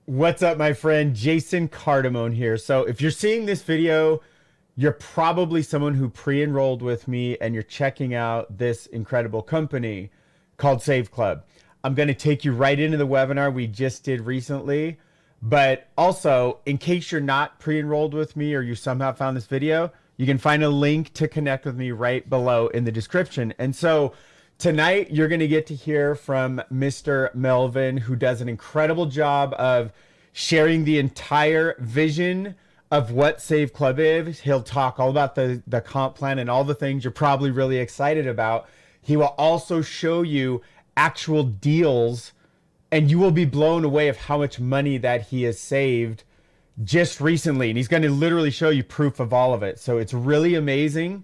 What's up, my friend? Jason Cardamone here. So, if you're seeing this video, you're probably someone who pre-enrolled with me and you're checking out this incredible company called Save Club. I'm going to take you right into the webinar we just did recently. But also, in case you're not pre-enrolled with me or you somehow found this video, you can find a link to connect with me right below in the description. And so, tonight, you're going to get to hear from Mr. Melvin, who does an incredible job of sharing the entire vision of what Save Club is. He'll talk all about the comp plan and all the things you're probably really excited about. He will also show you actual deals, and you will be blown away of how much money that he has saved just recently. And he's going to literally show you proof of all of it. So it's really amazing.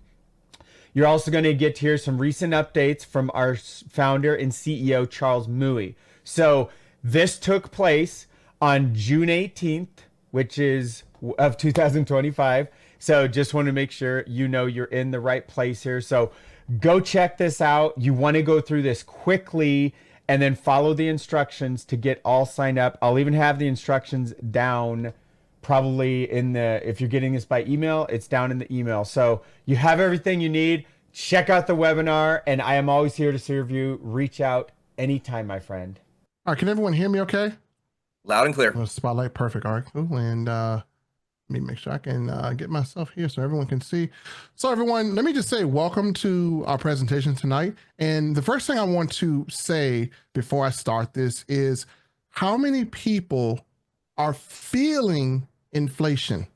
You're also going to get to hear some recent updates from our founder and CEO, Charles Mui. So this took place on June 18th, which is of 2025. So just want to make sure you know you're in the right place here. So go check this out. You want to go through this quickly and then follow the instructions to get all signed up. I'll even have the instructions down probably in the, if you're getting this by email, it's down in the email. So you have everything you need. Check out the webinar, and I am always here to serve you. Reach out anytime, my friend. All right, can everyone hear me okay? Loud and clear. Spotlight, perfect. All right, cool. And let me make sure I can get myself here so everyone can see. So everyone, let me just say welcome to our presentation tonight. And the first thing I want to say before I start this is how many people are feeling inflation?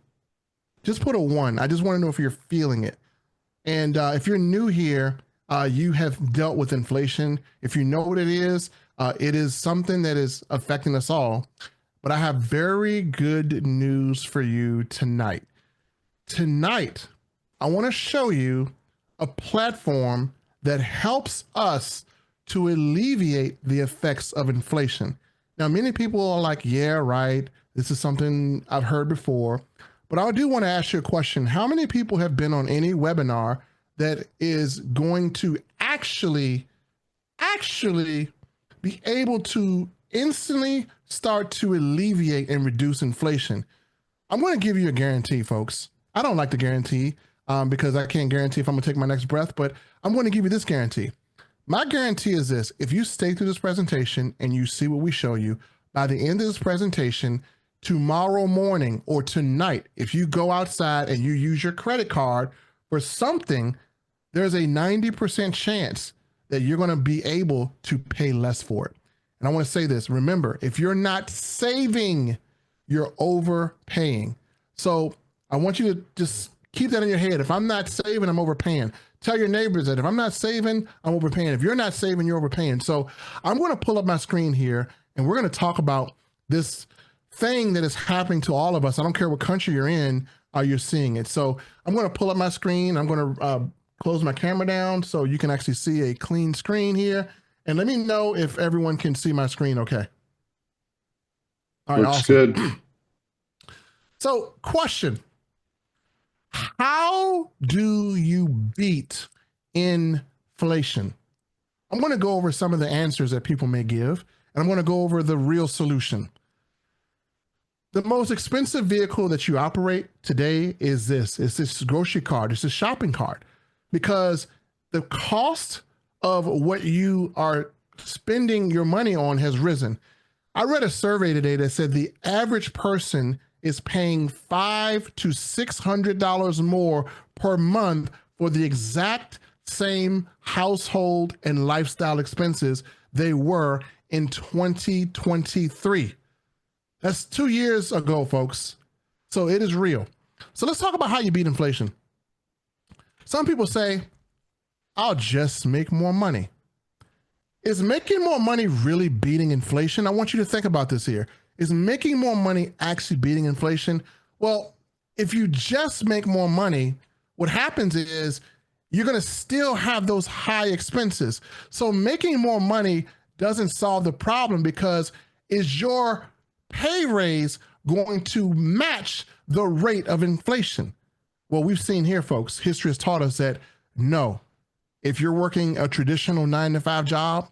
Just put a 1. I just want to know if you're feeling it. And if you're new here, you have dealt with inflation. If you know what it is something that is affecting us all. But I have very good news for you tonight. Tonight, I want to show you a platform that helps us to alleviate the effects of inflation. Now, many people are like, yeah, right. This is something I've heard before. But I do want to ask you a question. How many people have been on any webinar that is going to actually be able to instantly start to alleviate and reduce inflation? I'm going to give you a guarantee, folks. I don't like to guarantee because I can't guarantee if I'm going to take my next breath, but I'm going to give you this guarantee. My guarantee is this: if you stay through this presentation and you see what we show you, by the end of this presentation, tomorrow morning or tonight, if you go outside and you use your credit card for something, there's a 90% chance that you're going to be able to pay less for it. And I want to say this: remember, if you're not saving, you're overpaying. So I want you to just keep that in your head. If I'm not saving, I'm overpaying. Tell your neighbors that if I'm not saving, I'm overpaying. If you're not saving, you're overpaying. So I'm going to pull up my screen here and we're going to talk about this thing that is happening to all of us. I don't care what country you're in, you're seeing it. So I'm going to pull up my screen. I'm going to close my camera down so you can actually see a clean screen here. And let me know if everyone can see my screen okay. All right, looks awesome. good. So question: how do you beat inflation? I'm going to go over some of the answers that people may give, and I'm going to go over the real solution. The most expensive vehicle that you operate today is this. It's this grocery cart. It's a shopping cart, because the cost of what you are spending your money on has risen. I read a survey today that said the average person is paying $500 to $600 more per month for the exact same household and lifestyle expenses they were in 2023. That's 2 years ago, folks. So it is real. So let's talk about how you beat inflation. Some people say, I'll just make more money. Is making more money really beating inflation? I want you to think about this here. Is making more money actually beating inflation? Well, if you just make more money, what happens is you're going to still have those high expenses. So making more money doesn't solve the problem, because is your pay raise going to match the rate of inflation? Well, we've seen here, folks, history has taught us that no. If you're working a traditional 9-to-5 job,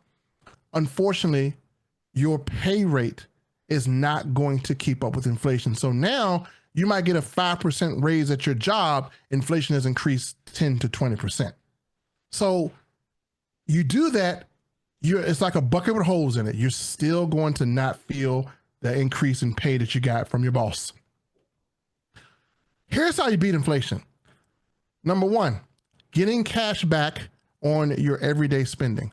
unfortunately, your pay rate is not going to keep up with inflation. So now you might get a 5% raise at your job. Inflation has increased 10 to 20%. So you do that, it's like a bucket with holes in it. You're still going to not feel the increase in pay that you got from your boss. Here's how you beat inflation. Number one, getting cash back on your everyday spending.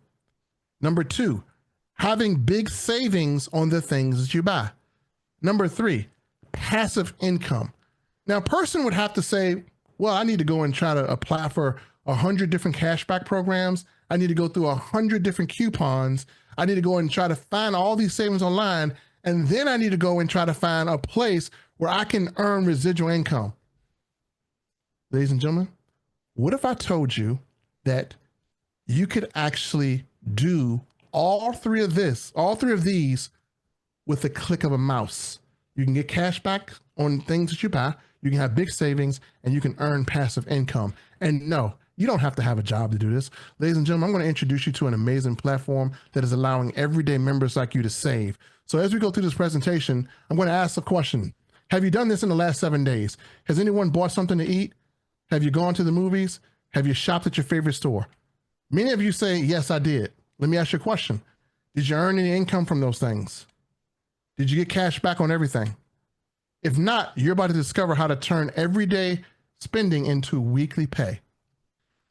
Number two, having big savings on the things that you buy. Number three, passive income. Now, a person would have to say, well, I need to go and try to apply for 100 different cashback programs. I need to go through 100 different coupons. I need to go and try to find all these savings online. And then I need to go and try to find a place where I can earn residual income. Ladies and gentlemen, what if I told you that you could actually do all three of these with the click of a mouse? You can get cash back on things that you buy, you can have big savings, and you can earn passive income. And no, you don't have to have a job to do this. Ladies and gentlemen, I'm going to introduce you to an amazing platform that is allowing everyday members like you to save. So as we go through this presentation, I'm going to ask a question. Have you done this in the last 7 days? Has anyone bought something to eat? Have you gone to the movies? Have you shopped at your favorite store? Many of you say, yes, I did. Let me ask you a question. Did you earn any income from those things? Did you get cash back on everything? If not, you're about to discover how to turn everyday spending into weekly pay.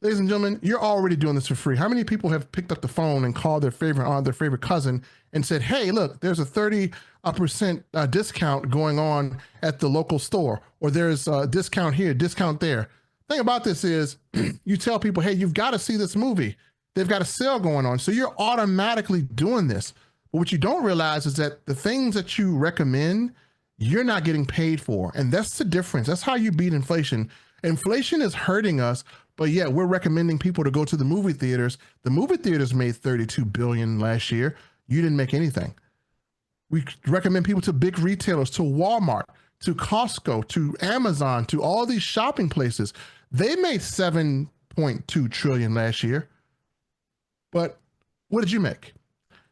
Ladies and gentlemen, you're already doing this for free. How many people have picked up the phone and called their favorite aunt, their favorite cousin, and said, hey, look, there's a 30% discount going on at the local store, or there's a discount here, discount there. Thing about this is you tell people, hey, you've got to see this movie. They've got a sale going on. So you're automatically doing this. But what you don't realize is that the things that you recommend, you're not getting paid for. And that's the difference. That's how you beat inflation. Inflation is hurting us, but yet we're recommending people to go to the movie theaters. The movie theaters made $32 billion last year. You didn't make anything. We recommend people to big retailers, to Walmart, to Costco, to Amazon, to all these shopping places. They made $7.2 trillion last year. But what did you make?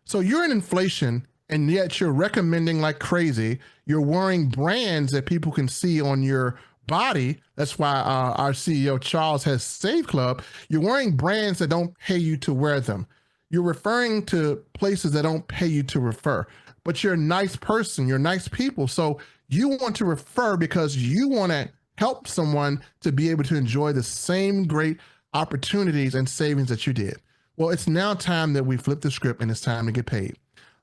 So you're in inflation, and yet you're recommending like crazy. You're wearing brands that people can see on your body. That's why our CEO, Charles, has Save Club. You're wearing brands that don't pay you to wear them. You're referring to places that don't pay you to refer. But you're a nice person. You're nice people. So you want to refer because you want to help someone to be able to enjoy the same great opportunities and savings that you did. Well, it's now time that we flip the script and it's time to get paid.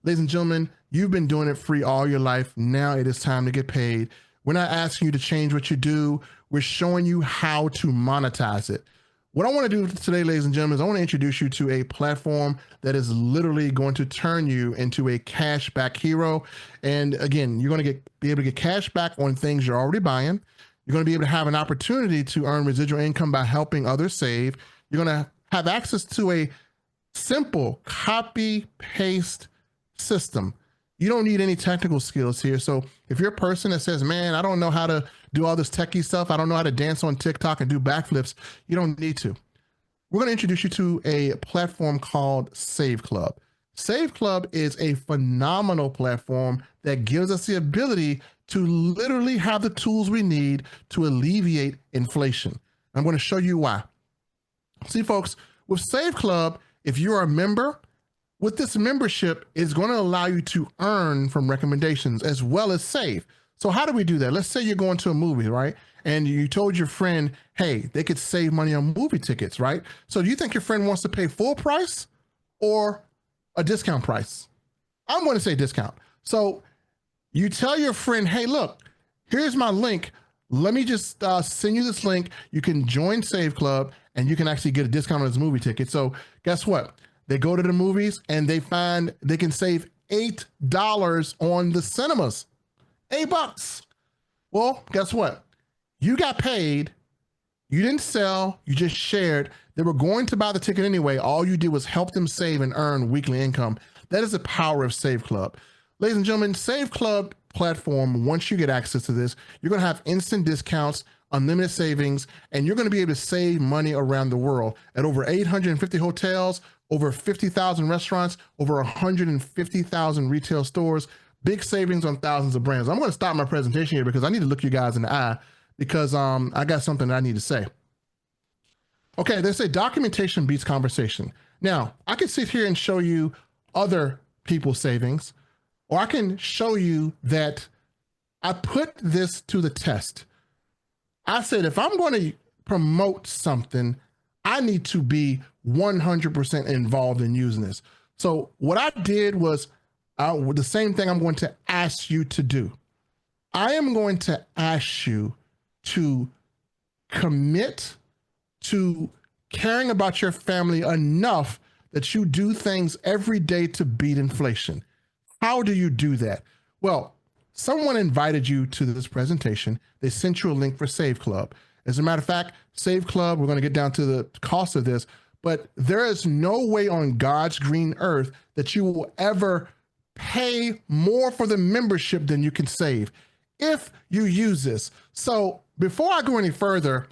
Ladies and gentlemen, you've been doing it free all your life. Now it is time to get paid. We're not asking you to change what you do. We're showing you how to monetize it. What I want to do today, ladies and gentlemen, is I want to introduce you to a platform that is literally going to turn you into a cashback hero. And again, you're going to be able to get cash back on things you're already buying. You're going to be able to have an opportunity to earn residual income by helping others save. You're going to have access to a simple copy-paste system. You don't need any technical skills here. So if you're a person that says, man, I don't know how to do all this techie stuff, I don't know how to dance on TikTok and do backflips, you don't need to. We're going to introduce you to a platform called Save Club. Save Club is a phenomenal platform that gives us the ability to literally have the tools we need to alleviate inflation. I'm going to show you why. See, folks, with Save Club, if you're a member, with this membership, it's going to allow you to earn from recommendations as well as save. So how do we do that? Let's say you're going to a movie, right? And you told your friend, hey, they could save money on movie tickets, right? So do you think your friend wants to pay full price or a discount price? I'm going to say discount. So you tell your friend, hey, look, here's my link. Let me just send you this link. You can join Save Club and you can actually get a discount on this movie ticket. So guess what? They go to the movies and they find they can save $8 on the cinemas. $8. Well, guess what? You got paid. You didn't sell. You just shared. They were going to buy the ticket anyway. All you did was help them save and earn weekly income. That is the power of Save Club. Ladies and gentlemen, Save Club platform, once you get access to this, you're going to have instant discounts, unlimited savings, and you're going to be able to save money around the world at over 850 hotels, over 50,000 restaurants, over 150,000 retail stores. big savings on thousands of brands. I'm going to stop my presentation here because I need to look you guys in the eye because I got something that I need to say. Okay, they say documentation beats conversation. Now, I can sit here and show you other people's savings, or I can show you that I put this to the test. I said, if I'm going to promote something, I need to be 100% involved in using this. So what I did was the same thing I'm going to ask you to do. I am going to ask you to commit to caring about your family enough that you do things every day to beat inflation. How do you do that? Well, someone invited you to this presentation. They sent you a link for Save Club. As a matter of fact, Save Club, we're going to get down to the cost of this, but there is no way on God's green earth that you will ever pay more for the membership than you can save if you use this. So before I go any further,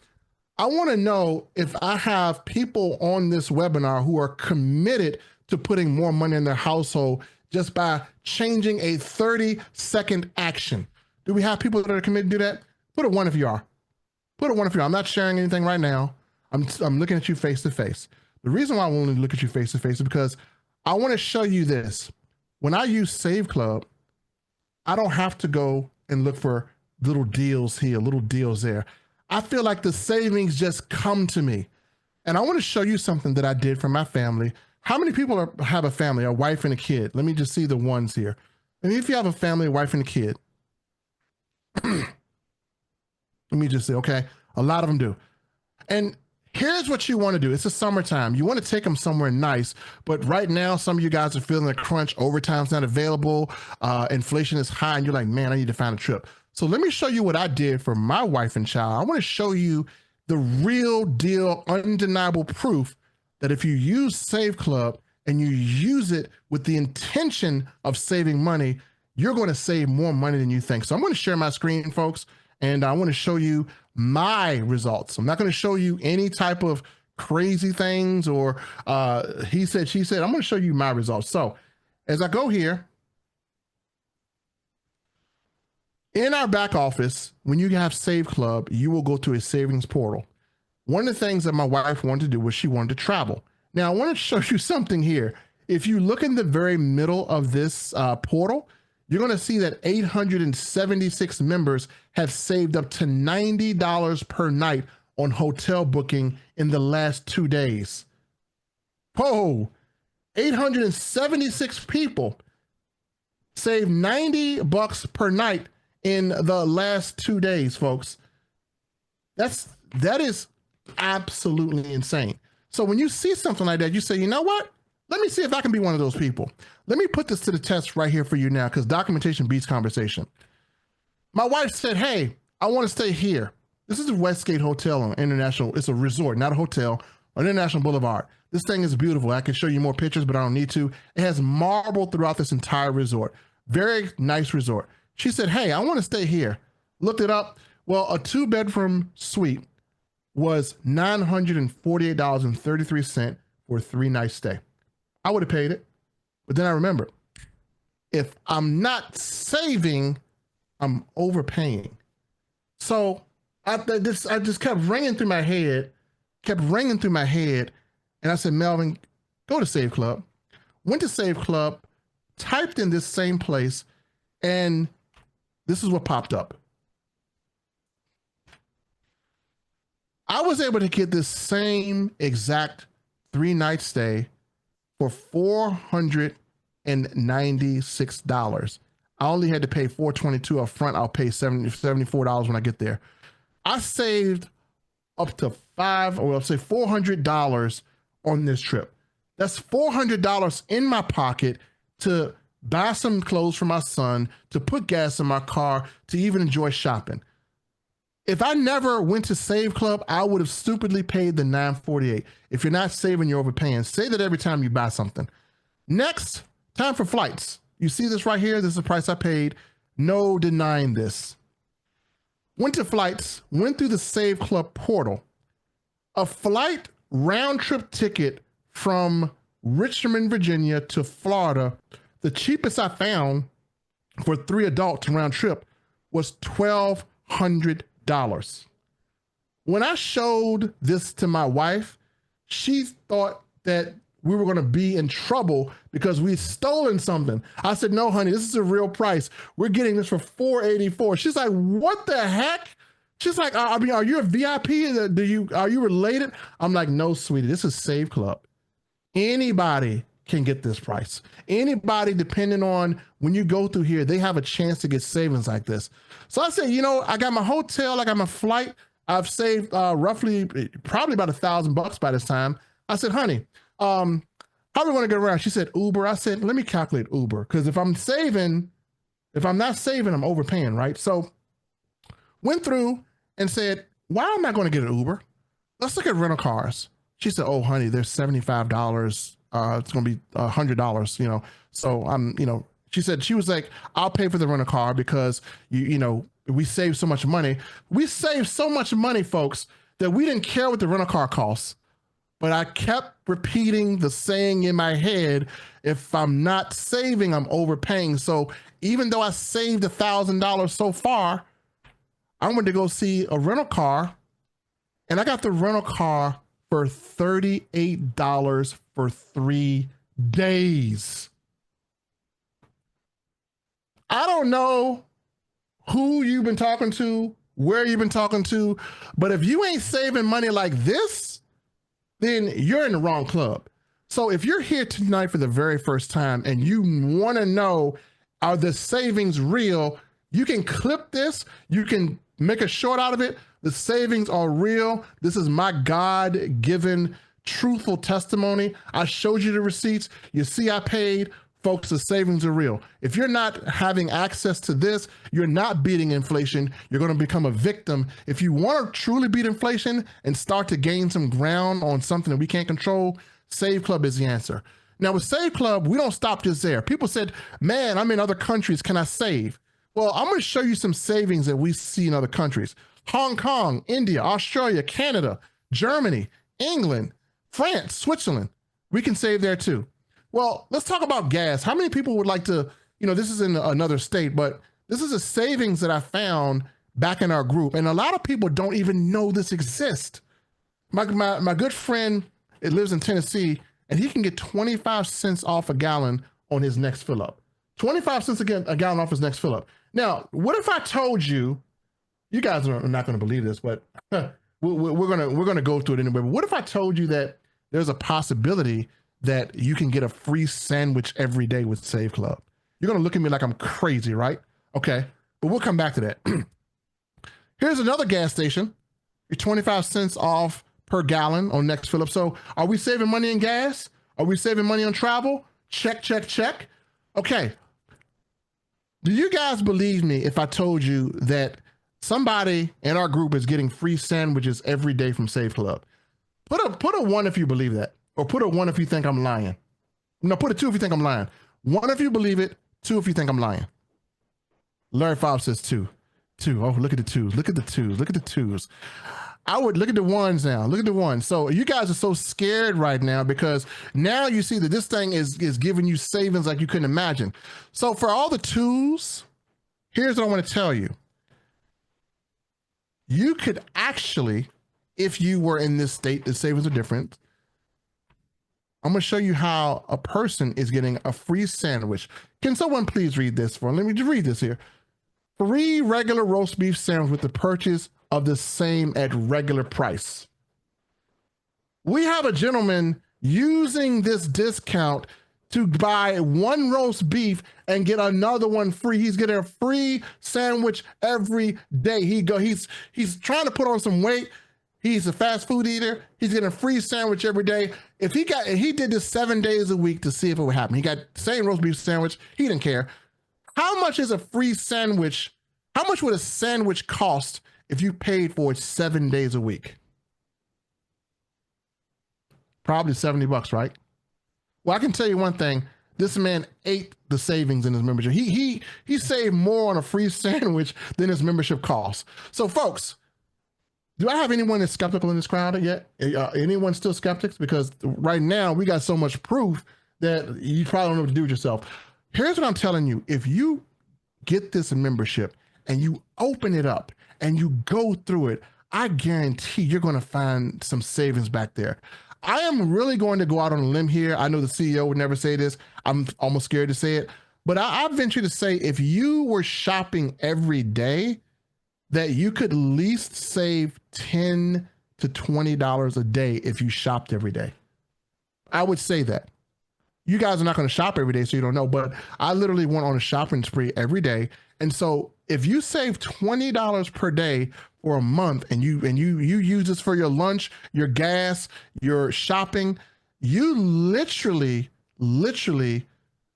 I want to know if I have people on this webinar who are committed to putting more money in their household just by changing a 30-second action. Do we have people that are committed to do that? Put a one if you are. Put a one if you are. I'm not sharing anything right now. I'm looking at you face to face. The reason why I want to look at you face to face is because I want to show you this. When I use Save Club, I don't have to go and look for little deals here, little deals there. I feel like the savings just come to me. And I want to show you something that I did for my family. How many people have a family, a wife and a kid? Let me just see the ones here. And if you have a family, a wife and a kid, let me just say, okay, a lot of them do. And here's what you want to do. It's the summertime. You want to take them somewhere nice, but right now, some of you guys are feeling a crunch. Overtime's not available. Inflation is high, and you're like, man, I need to find a trip. So let me show you what I did for my wife and child. I want to show you the real deal, undeniable proof that if you use Save Club and you use it with the intention of saving money, you're going to save more money than you think. So I'm going to share my screen, folks, and I want to show you my results. I'm not going to show you any type of crazy things or he said, she said. I'm going to show you my results. So as I go here, in our back office, when you have Save Club, you will go to a savings portal. One of the things that my wife wanted to do was she wanted to travel. Now, I want to show you something here. If you look in the very middle of this portal, you're going to see that 876 members have saved up to $90 per night on hotel booking in the last 2 days. Whoa, 876 people saved $90 per night in the last 2 days, folks. That is absolutely insane. So when you see something like that, you say, you know what? Let me see if I can be one of those people. Let me put this to the test right here for you now, because documentation beats conversation. My wife said, hey, I want to stay here. This is the Westgate Hotel on International. It's a resort, not a hotel, on International Boulevard. This thing is beautiful. I can show you more pictures, but I don't need to. It has marble throughout this entire resort. Very nice resort. She said, hey, I want to stay here. Looked it up. Well, a 2-bedroom suite was $948.33 for a 3-night stay. I would have paid it. But then I remembered, if I'm not saving, I'm overpaying. So I just kept ringing through my head, and I said, Melvin, go to Save Club. Went to Save Club, typed in this same place, and this is what popped up. I was able to get this same exact 3-night stay for $496. I only had to pay $422 up front. I'll pay $74 when I get there. I saved up to $400 on this trip. That's $400 in my pocket to buy some clothes for my son, to put gas in my car, to even enjoy shopping. If I never went to Save Club, I would have stupidly paid the $948. If you're not saving, you're overpaying. Say that every time you buy something. Next, time for flights. You see this right here? This is the price I paid. No denying this. Went to flights, went through the Save Club portal. A flight round trip ticket from Richmond, Virginia to Florida, the cheapest I found for 3 adults round trip was $1,200. When I showed this to my wife, she thought that we were going to be in trouble because we'd stolen something. I said, no, honey, this is a real price. We're getting this for $484. She's like, what the heck? She's like, I mean, are you a VIP? Are you related? I'm like, no, sweetie, this is Save Club. Anybody can get this price. Anybody, depending on when you go through here, they have a chance to get savings like this. So I said, you know, I got my hotel, I got my flight. I've saved probably about $1,000 by this time. I said, honey, how are we going to get around? She said, Uber. I said, let me calculate Uber. Because if I'm not saving, I'm overpaying, right? So went through and said, why am I going to get an Uber? Let's look at rental cars. She said, oh, honey, there's $75. It's going to be $100, you know? So I'm, you know, she was like, I'll pay for the rental car because you know, we save so much money. We saved so much money, folks, that we didn't care what the rental car costs. But I kept repeating the saying in my head, if I'm not saving, I'm overpaying. So even though I saved $1,000 so far, I went to go see a rental car, and I got the rental car for $38 for 3 days. I don't know who you've been talking to, where you've been talking to, but if you ain't saving money like this, then you're in the wrong club. So if you're here tonight for the very first time and you want to know, are the savings real? You can clip this. You can make a short out of it. The savings are real. This is my God-given, truthful testimony. I showed you the receipts. You see I paid. Folks, the savings are real. If you're not having access to this, you're not beating inflation. You're going to become a victim. If you want to truly beat inflation and start to gain some ground on something that we can't control, Save Club is the answer. Now with Save Club, we don't stop just there. People said, man, I'm in other countries. Can I save? Well, I'm going to show you some savings that we see in other countries. Hong Kong, India, Australia, Canada, Germany, England, France, Switzerland. We can save there too. Well, let's talk about gas. How many people would like to, you know, this is in another state, but this is a savings that I found back in our group. And a lot of people don't even know this exists. My good friend, it lives in Tennessee, and he can get 25 cents off a gallon on his next fill up. 25 cents a gallon off his next fill up. Now, what if I told you, you guys are not going to believe this, but we're going to go through it anyway. But what if I told you that there's a possibility that you can get a free sandwich every day with Save Club? You're going to look at me like I'm crazy, right? Okay, but we'll come back to that. Here's another gas station. You're 25 cents off per gallon on next fill up. So are we saving money in gas? Are we saving money on travel? Check, check, check. Okay. Do you guys believe me if I told you that somebody in our group is getting free sandwiches every day from Save Club? Put a 1 if you believe that. Or put a 1 if you think I'm lying. No, put a 2 if you think I'm lying. 1 if you believe it, 2 if you think I'm lying. Larry Fobbs says 2. 2. Oh, look at the 2s. Look at the 2s. Look at the 2s. I would look at the 1s now. Look at the 1s. So you guys are so scared right now because now you see that this thing is giving you savings like you couldn't imagine. So for all the 2s, here's what I want to tell you. You could actually, if you were in this state, the savings are different. I'm going to show you how a person is getting a free sandwich. Can someone please read this for me? Let me just read this here. Free regular roast beef sandwich with the purchase of the same at regular price. We have a gentleman using this discount to buy 1 roast beef and get another one free. He's getting a free sandwich every day. He's trying to put on some weight. He's a fast food eater. He's getting a free sandwich every day. If he did this 7 days a week to see if it would happen. He got the same roast beef sandwich. He didn't care. How much is a free sandwich? How much would a sandwich cost if you paid for it 7 days a week? Probably $70, right? Well, I can tell you one thing. This man ate the savings in his membership. He saved more on a free sandwich than his membership costs. So folks, do I have anyone that's skeptical in this crowd yet? Anyone still skeptics? Because right now we got so much proof that you probably don't know what to do with yourself. Here's what I'm telling you. If you get this membership and you open it up and you go through it, I guarantee you're going to find some savings back there. I am really going to go out on a limb here. I know the CEO would never say this. I'm almost scared to say it, but I venture to say if you were shopping every day, that you could at least save $10 to $20 a day if you shopped every day. I would say that. You guys are not going to shop every day, so you don't know, but I literally went on a shopping spree every day. And so if you save $20 per day for a month and you use this for your lunch, your gas, your shopping, you literally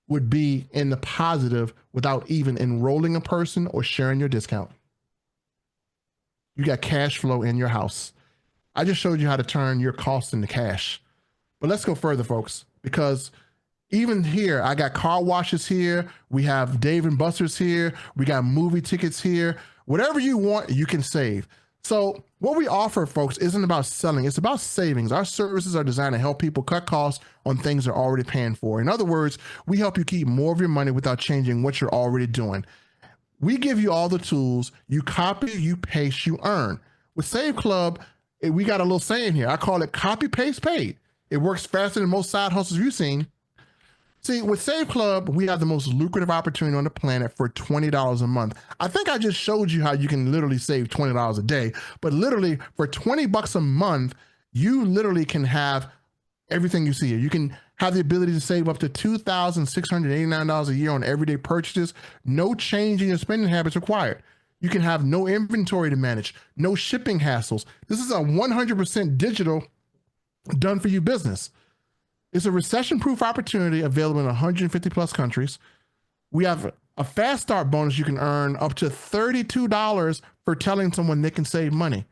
would be in the positive without even enrolling a person or sharing your discount. You got cash flow in your house. I just showed you how to turn your costs into cash. But let's go further, folks, because even here, I got car washes here. We have Dave and Buster's here. We got movie tickets here. Whatever you want, you can save. So what we offer, folks, isn't about selling. It's about savings. Our services are designed to help people cut costs on things they're already paying for. In other words, we help you keep more of your money without changing what you're already doing. We give you all the tools. You copy, you paste, you earn. With Save Club, we got a little saying here. I call it copy, paste, paid. It works faster than most side hustles you've seen. See, with Save Club, we have the most lucrative opportunity on the planet for $20 a month. I think I just showed you how you can literally save $20 a day, but literally for $20 a month, you literally can have everything you see here. You can have the ability to save up to $2,689 a year on everyday purchases. No change in your spending habits required. You can have no inventory to manage, no shipping hassles. This is a 100% digital done for you business. It's a recession-proof opportunity available in 150 plus countries. We have a fast start bonus you can earn up to $32 for telling someone they can save money.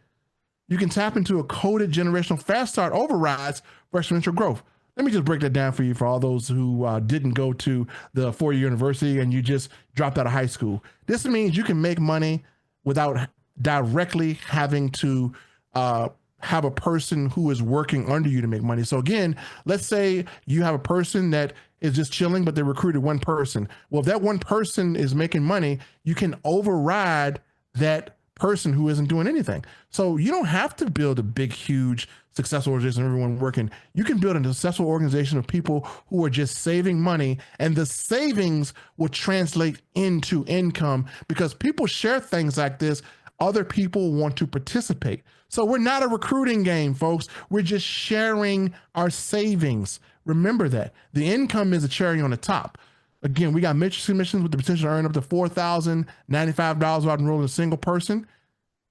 You can tap into a coded generational fast start overrides for exponential growth. Let me just break that down for you for all those who didn't go to the four-year university and you just dropped out of high school. This means you can make money without directly having to have a person who is working under you to make money. So again, let's say you have a person that is just chilling, but they recruited one person. Well, if that one person is making money, you can override that person who isn't doing anything. So you don't have to build a big, huge, successful organization, everyone working. You can build a successful organization of people who are just saving money, and the savings will translate into income because people share things like this. Other people want to participate. So we're not a recruiting game, folks. We're just sharing our savings. Remember that. The income is a cherry on the top. Again, we got matrix commissions with the potential to earn up to $4,095 without enrolling a single person.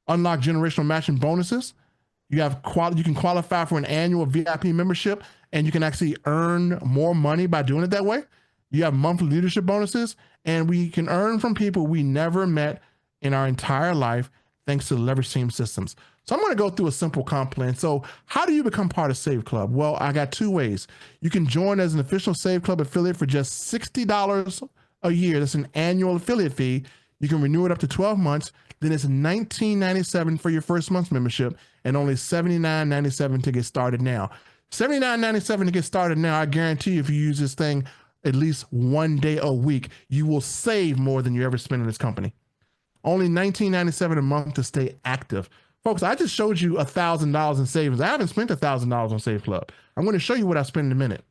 Unlock generational matching bonuses. You can qualify for an annual VIP membership, and you can actually earn more money by doing it that way. You have monthly leadership bonuses, and we can earn from people we never met in our entire life thanks to the Leverage Team systems. So I'm going to go through a simple comp plan. So how do you become part of Save Club? Well, I got two ways. You can join as an official Save Club affiliate for just $60 a year. That's an annual affiliate fee. You can renew it up to 12 months. Then it's $19.97 for your first month's membership and only $79.97 to get started now. $79.97 to get started now. I guarantee you, if you use this thing at least one day a week, you will save more than you ever spend in this company. Only $19.97 a month to stay active. Folks, I just showed you $1,000 in savings. I haven't spent $1,000 on Save Club. I'm going to show you what I spend in a minute.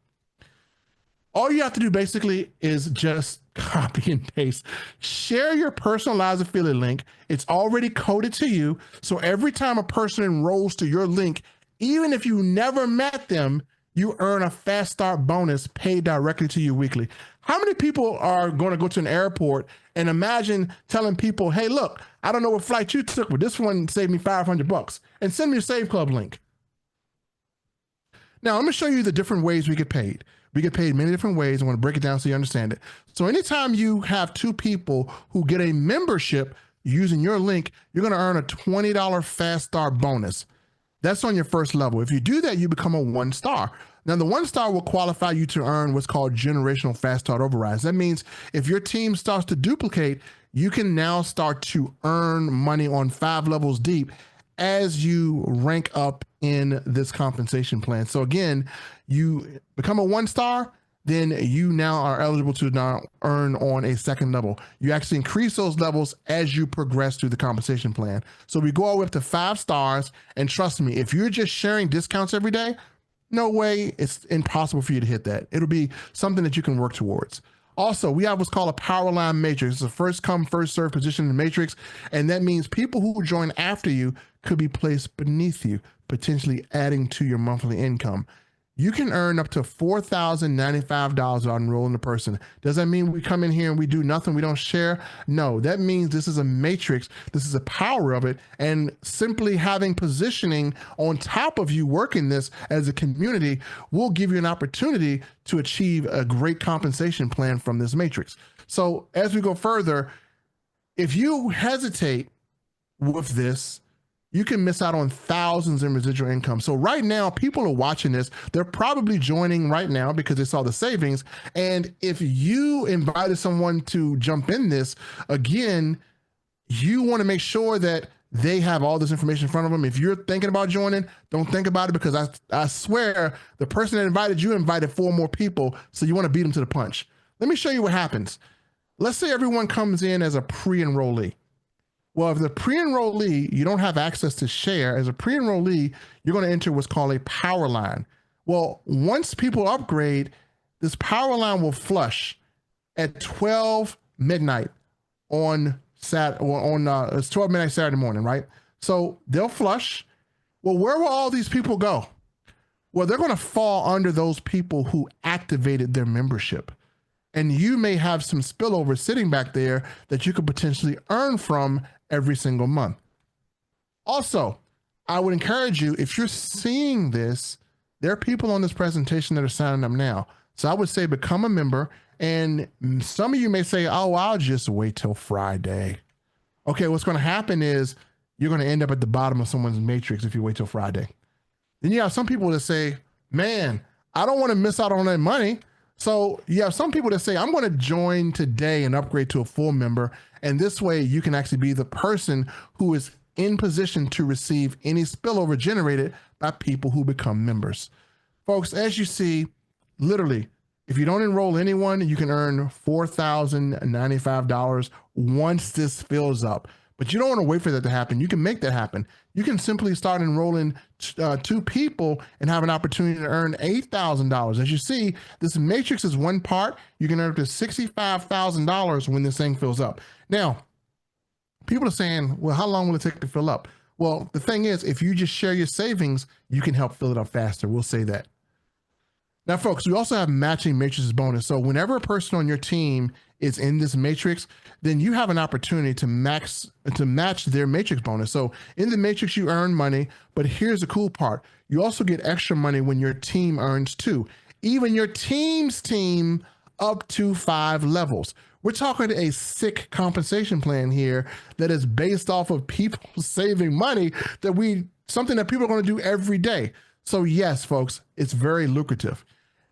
All you have to do basically is just copy and paste. Share your personalized affiliate link. It's already coded to you. So every time a person enrolls to your link, even if you never met them, you earn a fast start bonus paid directly to you weekly. How many people are going to go to an airport and imagine telling people, hey, look, I don't know what flight you took, but this one saved me $500 and send me a Save Club link. Now, I'm going to show you the different ways we get paid. We get paid many different ways. I want to break it down so you understand it. So anytime you have two people who get a membership using your link, you're going to earn a $20 fast start bonus. That's on your first level. If you do that, you become a 1-star. Now, the 1-star will qualify you to earn what's called generational fast start overrides. That means if your team starts to duplicate, you can now start to earn money on 5 levels deep as you rank up in this compensation plan. So again, you become a 1-star, then you now are eligible to now earn on a second level. You actually increase those levels as you progress through the compensation plan. So we go all the way up to 5 stars. And trust me, if you're just sharing discounts every day, no way, it's impossible for you to hit that. It'll be something that you can work towards. Also, we have what's called a power line matrix. It's a first come, first served position in the matrix. And that means people who join after you could be placed beneath you, potentially adding to your monthly income. You can earn up to $4,095 on enrolling a person. Does that mean we come in here and we do nothing, we don't share? No, that means this is a matrix. This is the power of it. And simply having positioning on top of you working this as a community will give you an opportunity to achieve a great compensation plan from this matrix. So as we go further, if you hesitate with this, you can miss out on thousands in residual income. So right now, people are watching this. They're probably joining right now because they saw the savings. And if you invited someone to jump in this, again, you want to make sure that they have all this information in front of them. If you're thinking about joining, don't think about it, because I swear the person that invited you invited 4 more people. So you want to beat them to the punch. Let me show you what happens. Let's say everyone comes in as a pre-enrollee. Well, if the pre-enrollee, you don't have access to share, as a pre-enrollee, you're going to enter what's called a power line. Well, once people upgrade, this power line will flush at 12 midnight on it's 12 midnight Saturday morning, right? So they'll flush. Well, where will all these people go? Well, they're going to fall under those people who activated their membership. And you may have some spillover sitting back there that you could potentially earn from every single month. Also, I would encourage you, if you're seeing this, there are people on this presentation that are signing up now. So I would say become a member. And some of you may say, oh, I'll just wait till Friday. Okay, what's going to happen is you're going to end up at the bottom of someone's matrix if you wait till Friday. Then you have some people that say, man, I don't want to miss out on that money. So you have some people that say, I'm going to join today and upgrade to a full member. And this way you can actually be the person who is in position to receive any spillover generated by people who become members. Folks, as you see, literally, if you don't enroll anyone, you can earn $4,095 once this fills up. But you don't want to wait for that to happen. You can make that happen. You can simply start enrolling 2 people and have an opportunity to earn $8,000. As you see, this matrix is one part. You can earn up to $65,000 when this thing fills up. Now, people are saying, well, how long will it take to fill up? Well, the thing is, if you just share your savings, you can help fill it up faster. We'll say that. Now, folks, we also have matching matrices bonus. So whenever a person on your team is in this matrix, then you have an opportunity to match their matrix bonus. So in the matrix, you earn money, but here's the cool part. You also get extra money when your team earns too. Even your team's team up to 5 levels. We're talking a sick compensation plan here that is based off of people saving money, something that people are going to do every day. So yes, folks, it's very lucrative.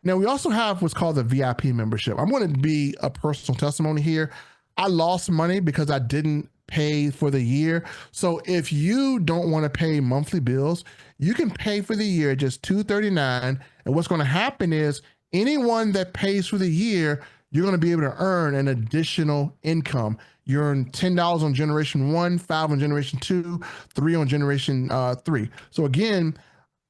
Now, we also have what's called the VIP membership. I'm going to be a personal testimony here. I lost money because I didn't pay for the year. So if you don't want to pay monthly bills, you can pay for the year just $239. And what's going to happen is anyone that pays for the year, you're going to be able to earn an additional income. You earn $10 on generation 1, 5 on generation 2, 3 on generation 3. So again,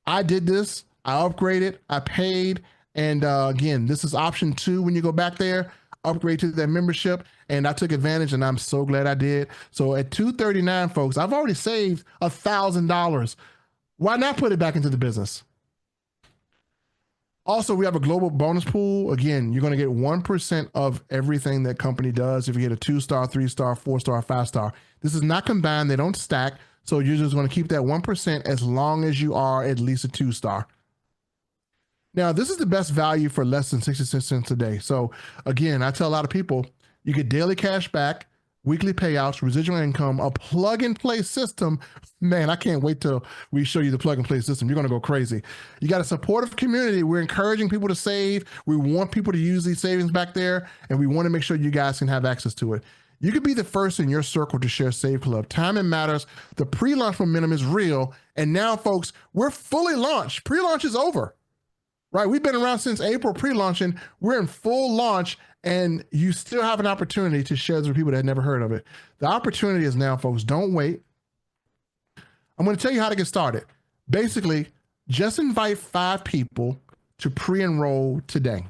I did this, I upgraded, I paid. And again, this is option 2 when you go back there, upgrade to that membership. And I took advantage and I'm so glad I did. So at $239, folks, I've already saved $1,000. Why not put it back into the business? Also, we have a global bonus pool. Again, you're going to get 1% of everything that company does. If you get a 2-star, 3-star, 4-star, 5-star, this is not combined. They don't stack. So you're just going to keep that 1% as long as you are at least a 2-star. Now, this is the best value for less than 66 cents a day. So again, I tell a lot of people, you get daily cash back, weekly payouts, residual income, a plug and play system. Man, I can't wait till we show you the plug and play system. You're going to go crazy. You got a supportive community. We're encouraging people to save. We want people to use these savings back there, and we want to make sure you guys can have access to it. You could be the first in your circle to share Save Club. Timing matters. The pre-launch momentum is real. And now, folks, we're fully launched. Pre-launch is over. right? We've been around since April pre-launching. We're in full launch, and you still have an opportunity to share this with people that had never heard of it. The opportunity is now, folks. Don't wait. I'm going to tell you how to get started. Basically, just invite 5 people to pre-enroll today.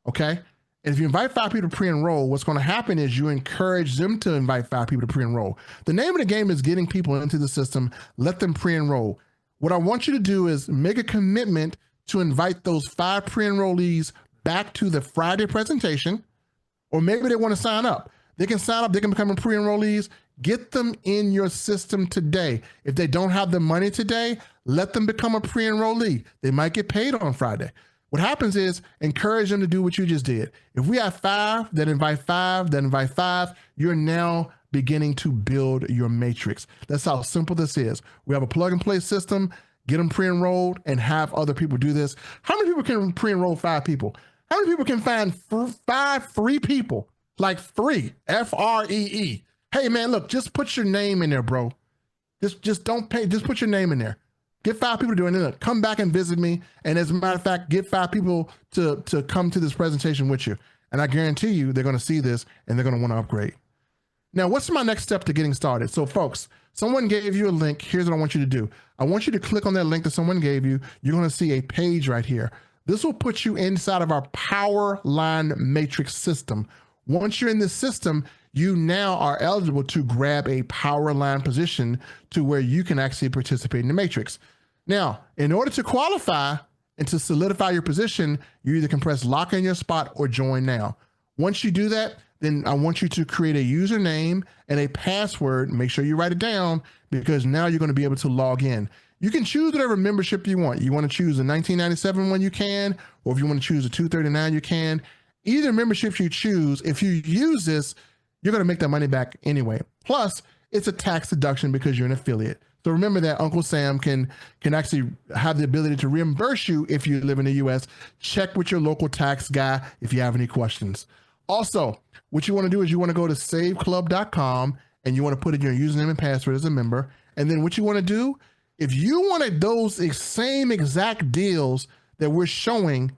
Okay? And if you invite 5 people to pre-enroll, what's going to happen is you encourage them to invite 5 people to pre-enroll. The name of the game is getting people into the system. Let them pre-enroll. What I want you to do is make a commitment to invite those 5 pre-enrollees back to the Friday presentation, or maybe they want to sign up. They can sign up, they can become pre-enrollees. Get them in your system today. If they don't have the money today, let them become a pre-enrollee. They might get paid on Friday. What happens is encourage them to do what you just did. If we have 5, then invite 5, then invite 5, you're now beginning to build your matrix. That's how simple this is. We have a plug and play system, get them pre-enrolled and have other people do this. How many people can pre-enroll 5 people? How many people can find 5 free people? Like free, F-R-E-E. Hey man, look, just put your name in there, bro. Just don't pay, just put your name in there. Get 5 people to do it. And then come back and visit me. And as a matter of fact, get 5 people to come to this presentation with you. And I guarantee you they're going to see this and they're going to want to upgrade. Now, what's my next step to getting started? So folks, someone gave you a link. Here's what I want you to do. I want you to click on that link that someone gave you. You're going to see a page right here. This will put you inside of our Power Line Matrix system. Once you're in this system, you now are eligible to grab a power line position to where you can actually participate in the matrix. Now, in order to qualify and to solidify your position, you either can press lock in your spot or join now. Once you do that, then I want you to create a username and a password. Make sure you write it down because now you're going to be able to log in. You can choose whatever membership you want. You want to choose the $19.97 one, you can, or if you want to choose the $239, you can. Either membership you choose, if you use this, you're going to make that money back anyway. Plus, it's a tax deduction because you're an affiliate. So remember that Uncle Sam can actually have the ability to reimburse you if you live in the U.S. Check with your local tax guy if you have any questions. Also, what you want to do is you want to go to saveclub.com and you want to put in your username and password as a member. And then what you want to do, if you wanted those same exact deals that we're showing,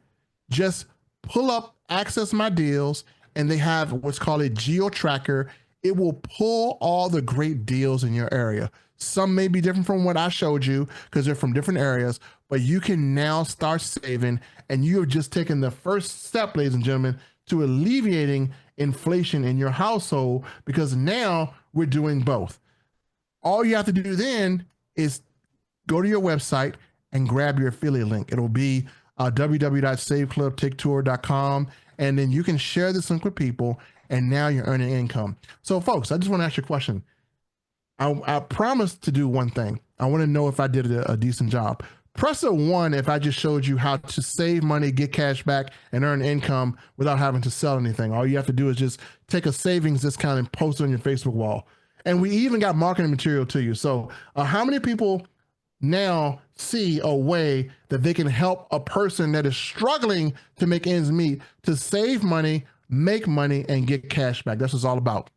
just pull up Access My Deals, and they have what's called a geo tracker. It will pull all the great deals in your area. Some may be different from what I showed you because they're from different areas, but you can now start saving, and you have just taken the first step, ladies and gentlemen, to alleviating inflation in your household because now we're doing both. All you have to do then is go to your website and grab your affiliate link. It'll be www.saveclubtaketour.com, and then you can share this link with people, and now you're earning income. So folks, I just want to ask you a question. I promised to do one thing. I want to know if I did a decent job. Press a 1 if I just showed you how to save money, get cash back, and earn income without having to sell anything. All you have to do is just take a savings discount and post it on your Facebook wall. And we even got marketing material to you. So how many people now see a way that they can help a person that is struggling to make ends meet to save money, make money, and get cash back? That's what it's all about.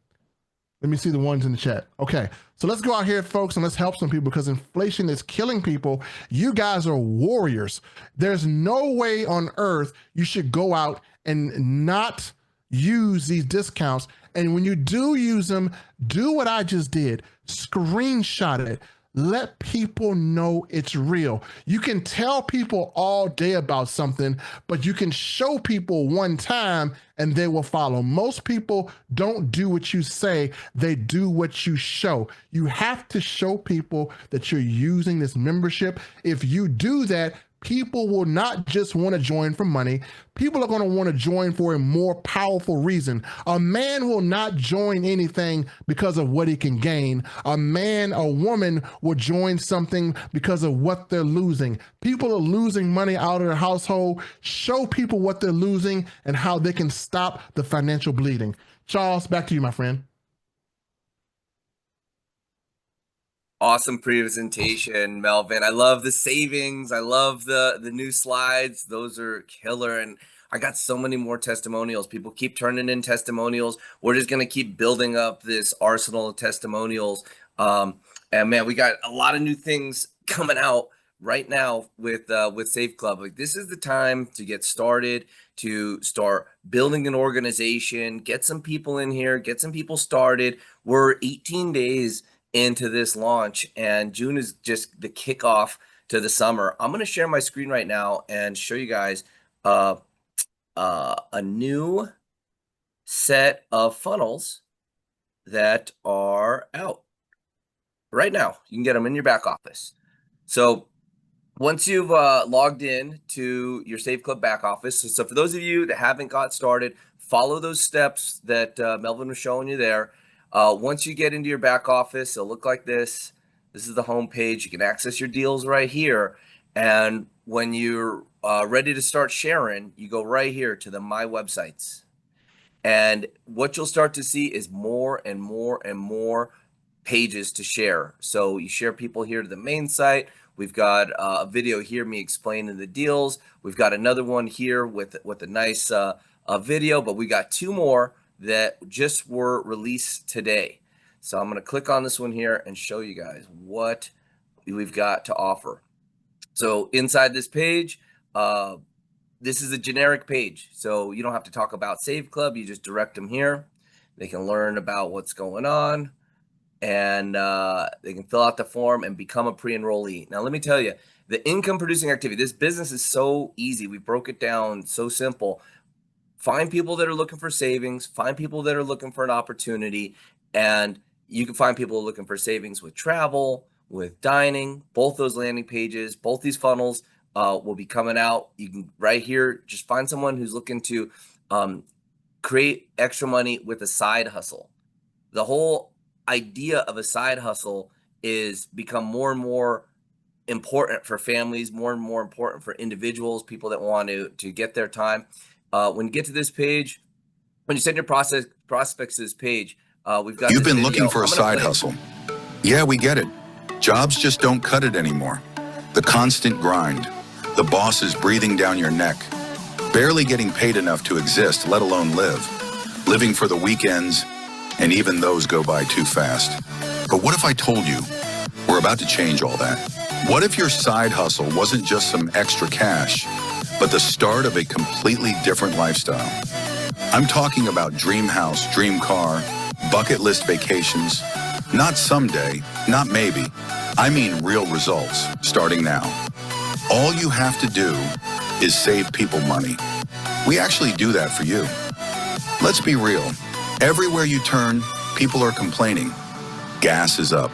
Let me see the ones in the chat. Okay, so let's go out here, folks, and let's help some people because inflation is killing people. You guys are warriors. There's no way on earth you should go out and not use these discounts. And when you do use them, do what I just did. Screenshot it. Let people know it's real. You can tell people all day about something, but you can show people one time and they will follow. Most people don't do what you say, they do what you show. You have to show people that you're using this membership. If you do that, people will not just want to join for money. People are going to want to join for a more powerful reason. A man will not join anything because of what he can gain. A woman will join something because of what they're losing. People are losing money out of their household. Show people what they're losing and how they can stop the financial bleeding. Charles, back to you, my friend. Awesome presentation, Melvin. I love the savings. I love the new slides. Those are killer. And I got so many more testimonials. People keep turning in testimonials. We're just going to keep building up this arsenal of testimonials. And man, we got a lot of new things coming out right now with Save Club. Like, this is the time to get started, to start building an organization, get some people in here, get some people started. We're 18 days into this launch, and June is just the kickoff to the summer. I'm going to share my screen right now and show you guys a new set of funnels that are out right now. You can get them in your back office. So once you've logged in to your Save Club back office, so for those of you that haven't got started, follow those steps that Melvin was showing you there. Once you get into your back office, it'll look like this. This is the home page. You can access your deals right here. And when you're ready to start sharing, you go right here to the My Websites. And what you'll start to see is more and more and more pages to share. So you share people here to the main site. We've got a video here, me explaining the deals. We've got another one here with a nice video, but we got two more that just were released today. So I'm going to click on this one here and show you guys what we've got to offer. So inside this page, this is a generic page. So you don't have to talk about Save Club. You just direct them here. They can learn about what's going on, and they can fill out the form and become a pre-enrollee. Now, let me tell you, the income producing activity, this business is so easy. We broke it down so simple. Find people that are looking for savings, find people that are looking for an opportunity, and you can find people looking for savings with travel, with dining. Both those landing pages, both these funnels will be coming out. You can right here, just find someone who's looking to create extra money with a side hustle. The whole idea of a side hustle is become more and more important for families, more and more important for individuals, people that want to get their time. When you get to this page, when you send your prospects to this page, we've got. You've been looking for a side hustle. Yeah, we get it. Jobs just don't cut it anymore. The constant grind, the bosses breathing down your neck, barely getting paid enough to exist, let alone live, living for the weekends, and even those go by too fast. But what if I told you we're about to change all that? What if your side hustle wasn't just some extra cash, but the start of a completely different lifestyle? I'm talking about dream house, dream car, bucket list vacations. Not someday, not maybe. I mean real results, starting now. All you have to do is save people money. We actually do that for you. Let's be real. Everywhere you turn, people are complaining. Gas is up.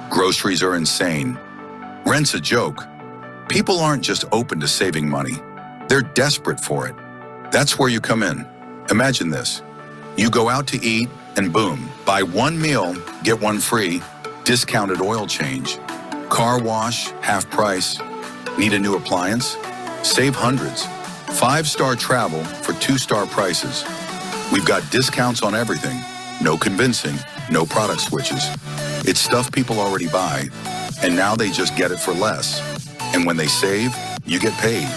Groceries are insane. Rent's a joke. People aren't just open to saving money. They're desperate for it. That's where you come in. Imagine this. You go out to eat and boom, buy one meal, get one free, discounted oil change. Car wash, half price. Need a new appliance? Save hundreds. 5-star travel for 2-star prices. We've got discounts on everything. No convincing, no product switches. It's stuff people already buy, and now they just get it for less. And when they save, you get paid.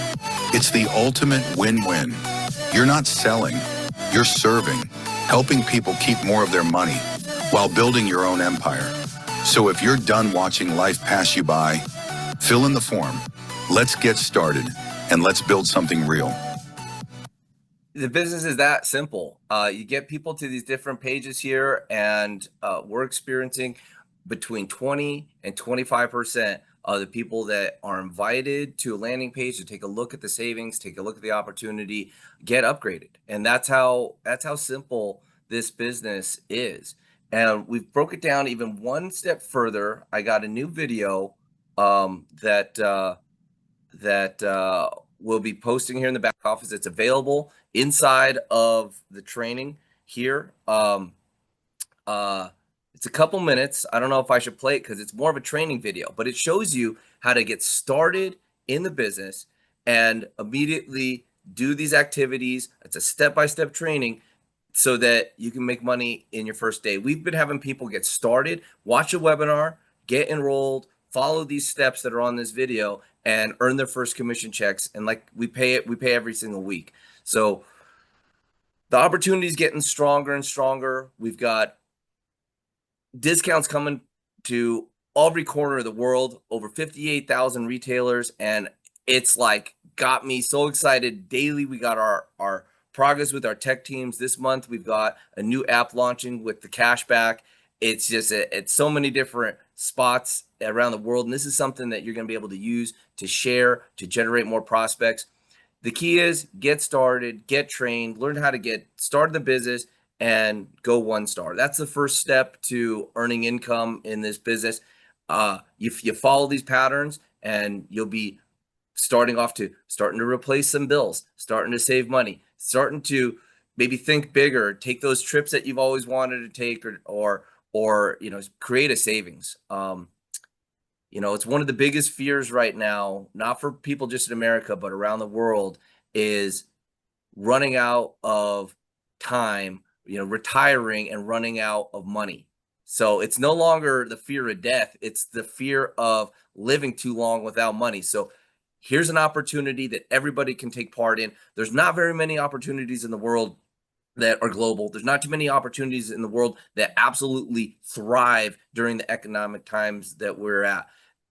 It's the ultimate win-win. You're not selling, you're serving, helping people keep more of their money while building your own empire. So if you're done watching life pass you by, fill in the form. Let's get started, and let's build something real. The business is that simple. You get people to these different pages here, and we're experiencing between 20 and 25% of the people that are invited to a landing page to take a look at the savings, take a look at the opportunity, get upgraded. And that's how simple this business is. And we've broke it down even one step further. I got a new video that we'll be posting here in the back office. It's available inside of the training here. It's a couple minutes. I don't know if I should play it because it's more of a training video, but it shows you how to get started in the business and immediately do these activities. It's a step-by-step training so that you can make money in your first day. We've been having people get started, watch a webinar, get enrolled, follow these steps that are on this video, and earn their first commission checks. And like we pay every single week. So the opportunity is getting stronger and stronger. We've got discounts coming to every corner of the world, over 58,000 retailers, and it's like got me so excited. Daily, we got our progress with our tech teams. This month, we've got a new app launching with the cashback. It's just it's so many different spots around the world, and this is something that you're going to be able to use to share, to generate more prospects. The key is get started, get trained, learn how to get started in the business, and go 1-star. That's the first step to earning income in this business. If you follow these patterns, and you'll be starting to replace some bills, starting to save money, starting to maybe think bigger, take those trips that you've always wanted to take, or create a savings. It's one of the biggest fears right now, not for people just in America, but around the world, is running out of time, retiring and running out of money. So it's no longer the fear of death. It's the fear of living too long without money. So here's an opportunity that everybody can take part in. There's not very many opportunities in the world that are global. There's not too many opportunities in the world that absolutely thrive during the economic times that we're at.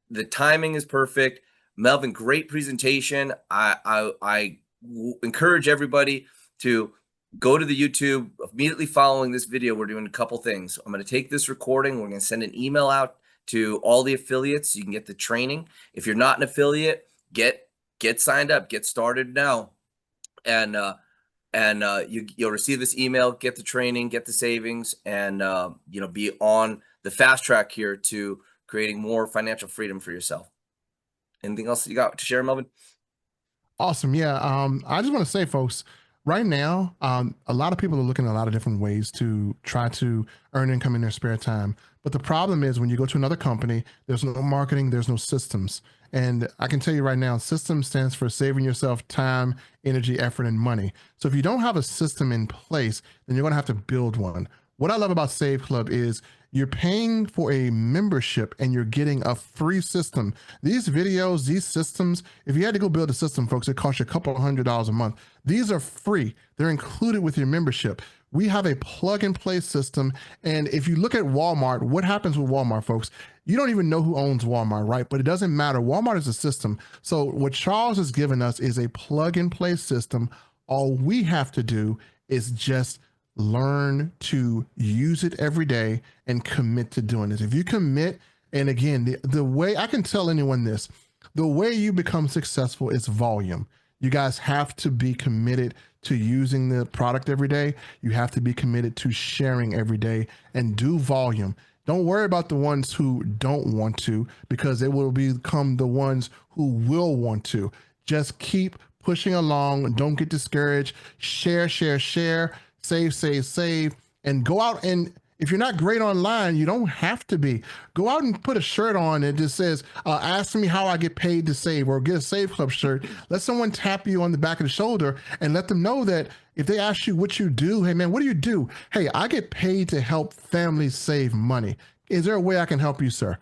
The timing is perfect. Melvin, great presentation. I encourage everybody to go to the YouTube immediately following this video. We're doing a couple things. I'm going to take this recording. We're going to send an email out to all the affiliates. You can get the training. If you're not an affiliate, get signed up, get started now. And you'll receive this email, get the training, get the savings, and be on the fast track here to creating more financial freedom for yourself. Anything else you got to share, Melvin? Awesome. Yeah. I just want to say, folks, right now, a lot of people are looking at a lot of different ways to try to earn income in their spare time. But the problem is when you go to another company, there's no marketing, there's no systems. And I can tell you right now, system stands for saving yourself time, energy, effort, and money. So if you don't have a system in place, then you're going to have to build one. What I love about Save Club is you're paying for a membership and you're getting a free system. These videos, these systems, if you had to go build a system, folks, it costs you a couple of $100s a month. These are free. They're included with your membership. We have a plug and play system. And if you look at Walmart, what happens with Walmart, folks? You don't even know who owns Walmart, right? But it doesn't matter. Walmart is a system. So what Charles has given us is a plug and play system. All we have to do is just learn to use it every day and commit to doing this. If you commit, and again, the way I can tell anyone this, the way you become successful is volume. You guys have to be committed to using the product every day. You have to be committed to sharing every day and do volume. Don't worry about the ones who don't want to, because they will become the ones who will want to. Just keep pushing along. Don't get discouraged. Share, share, share. Save, save, save, and go out. And if you're not great online, you don't have to be. Go out and put a shirt on that just says, ask me how I get paid to save, or get a Save Club shirt. Let someone tap you on the back of the shoulder and let them know that if they ask you what you do, hey man, what do you do? Hey, I get paid to help families save money. Is there a way I can help you, sir?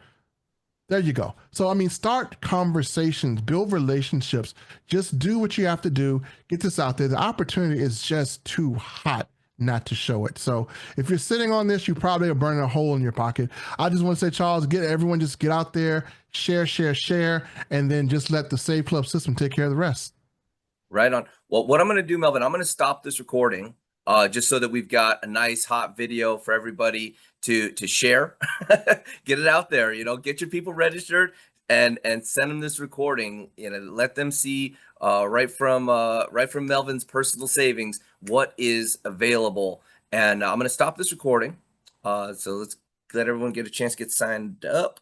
There you go. So, I mean, start conversations, build relationships, just do what you have to do. Get this out there. The opportunity is just too hot not to show it. So if you're sitting on this, you probably are burning a hole in your pocket. I just want to say, Charles, everyone just get out there, share, share, share, and then just let the Save Club system take care of the rest. Right on. Well, what I'm going to do, Melvin, I'm going to stop this recording just so that we've got a nice hot video for everybody to share. Get it out there, get your people registered and send them this recording, let them see right from Melvin's personal savings what is available. And I'm going to stop this recording. So let's let everyone get a chance to get signed up.